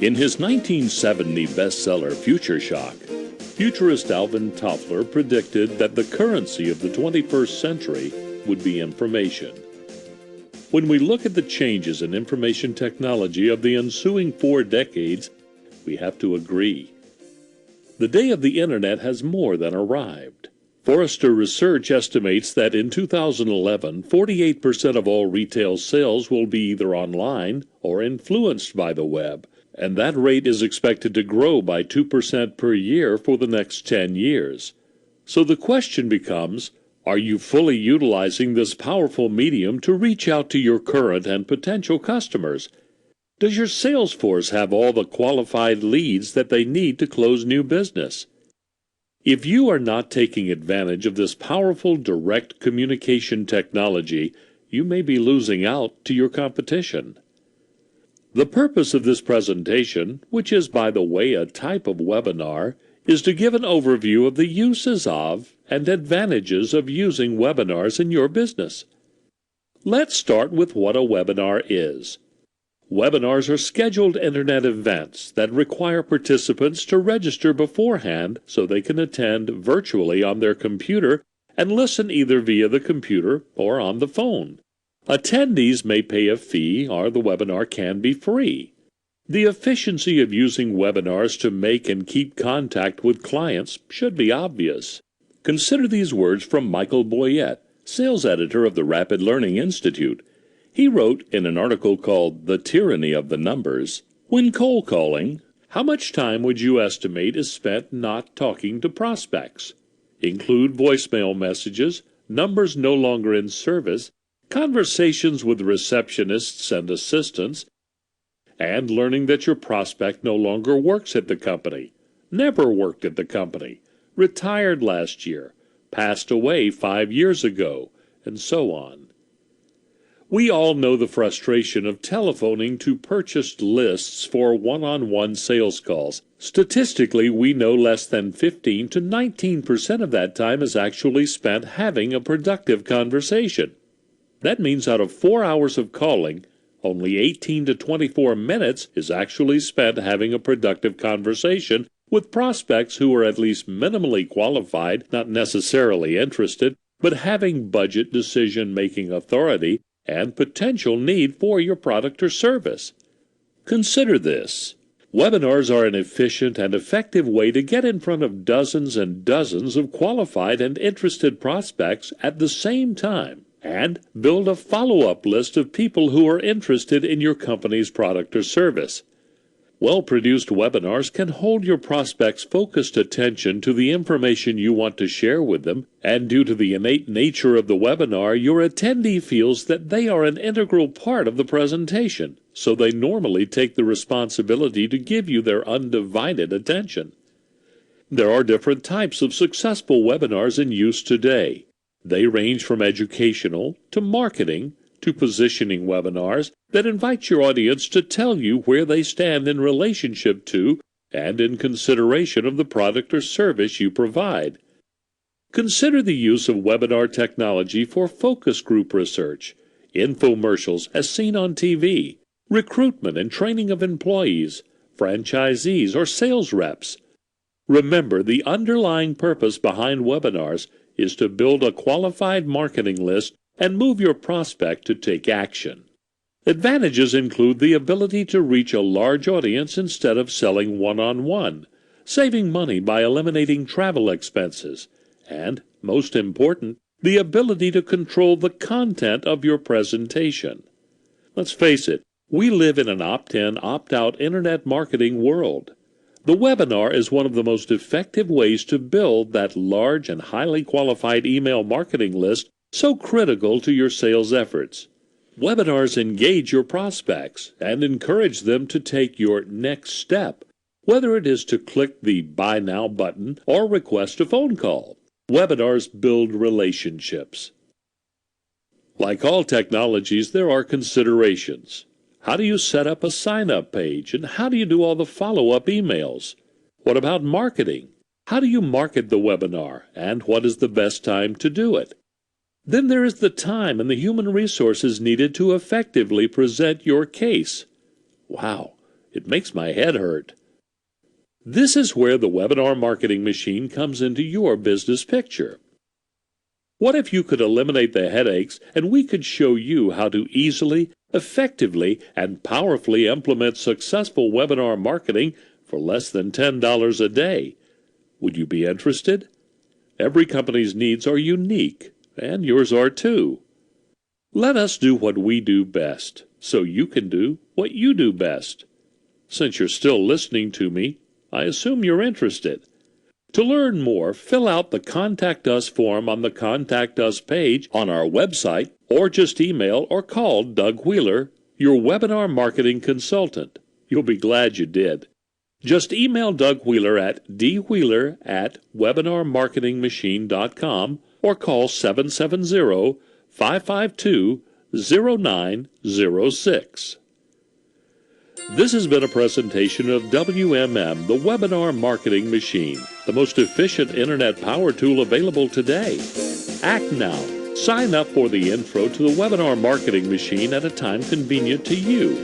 In his 1970 bestseller Future Shock, futurist Alvin Toffler predicted that the currency of the 21st century would be information. When we look at the changes in information technology of the ensuing 4 decades, we have to agree. The day of the Internet has more than arrived. Forrester Research estimates that in 2011, 48% of all retail sales will be either online or influenced by the web, and that rate is expected to grow by 2% per year for the next 10 years. So the question becomes, are you fully utilizing this powerful medium to reach out to your current and potential customers? Does your sales force have all the qualified leads that they need to close new business? If you are not taking advantage of this powerful direct communication technology, you may be losing out to your competition. The purpose of this presentation, which is, by the way, a type of webinar, is to give an overview of the uses of and advantages of using webinars in your business. Let's start with what a webinar is. Webinars are scheduled Internet events that require participants to register beforehand so they can attend virtually on their computer and listen either via the computer or on the phone. Attendees may pay a fee or the webinar can be free. The efficiency of using webinars to make and keep contact with clients should be obvious. Consider these words from Michael Boyette, sales editor of the Rapid Learning Institute. He wrote in an article called The Tyranny of the Numbers, "When cold calling, how much time would you estimate is spent not talking to prospects? Include voicemail messages, numbers no longer in service, conversations with receptionists and assistants, and learning that your prospect no longer works at the company, never worked at the company, retired last year, passed away 5 years ago, and so on." We all know the frustration of telephoning to purchased lists for one-on-one sales calls. Statistically, we know less than 15 to 19% of that time is actually spent having a productive conversation. That means out of 4 hours of calling, only 18 to 24 minutes is actually spent having a productive conversation with prospects who are at least minimally qualified, not necessarily interested, but having budget decision-making authority and potential need for your product or service. Consider this. Webinars are an efficient and effective way to get in front of dozens and dozens of qualified and interested prospects at the same time and build a follow-up list of people who are interested in your company's product or service. Well-produced webinars can hold your prospects' focused attention to the information you want to share with them, and due to the innate nature of the webinar, your attendee feels that they are an integral part of the presentation, so they normally take the responsibility to give you their undivided attention. There are different types of successful webinars in use today. They range from educational to marketing to positioning webinars that invite your audience to tell you where they stand in relationship to and in consideration of the product or service you provide. Consider the use of webinar technology for focus group research, infomercials as seen on TV, recruitment and training of employees, franchisees, or sales reps. Remember, the underlying purpose behind webinars is to build a qualified marketing list and move your prospect to take action. Advantages include the ability to reach a large audience instead of selling one-on-one, saving money by eliminating travel expenses, and, most important, the ability to control the content of your presentation. Let's face it, we live in an opt-in, opt-out internet marketing world. The webinar is one of the most effective ways to build that large and highly qualified email marketing list so critical to your sales efforts. Webinars engage your prospects and encourage them to take your next step, whether it is to click the Buy Now button or request a phone call. Webinars build relationships. Like all technologies, there are considerations. How do you set up a sign-up page, and how do you do all the follow-up emails? What about marketing? How do you market the webinar, and what is the best time to do it? Then there is the time and the human resources needed to effectively present your case. Wow, It makes my head hurt. This is where the webinar marketing machine comes into your business picture. What if you could eliminate the headaches and we could show you how to easily, effectively, and powerfully implement successful webinar marketing for less than $10 a day? Would you be interested? Every company's needs are unique, and yours are too. Let us do what we do best, so you can do what you do best. Since you're still listening to me, I assume you're interested. To learn more, fill out the Contact Us form on the Contact Us page on our website, or just email or call Doug Wheeler, your webinar marketing consultant. You'll be glad you did. Just email Doug Wheeler at dwieeler@webinarmarketingmachine.com or call 770-552-0906. This has been a presentation of WMM, the Webinar Marketing Machine, the most efficient internet power tool available today. Act now. Sign up for the intro to the Webinar Marketing Machine at a time convenient to you.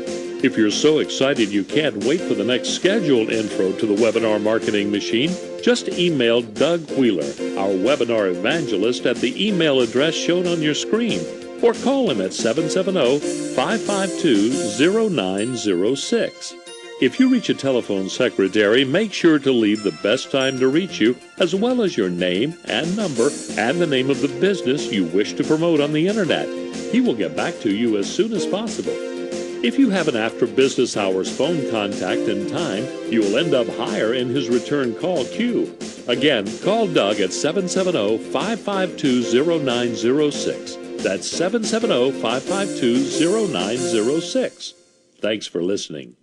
If you're so excited you can't wait for the next scheduled intro to the Webinar Marketing Machine, just email Doug Wheeler, our webinar evangelist, at the email address shown on your screen, or call him at 770-552-0906. If you reach a telephone secretary, make sure to leave the best time to reach you, as well as your name and number and the name of the business you wish to promote on the Internet. He will get back to you as soon as possible. If you have an after-business hours phone contact in time, you will end up higher in his return call queue. Again, call Doug at 770-552-0906. That's 770-552-0906. Thanks for listening.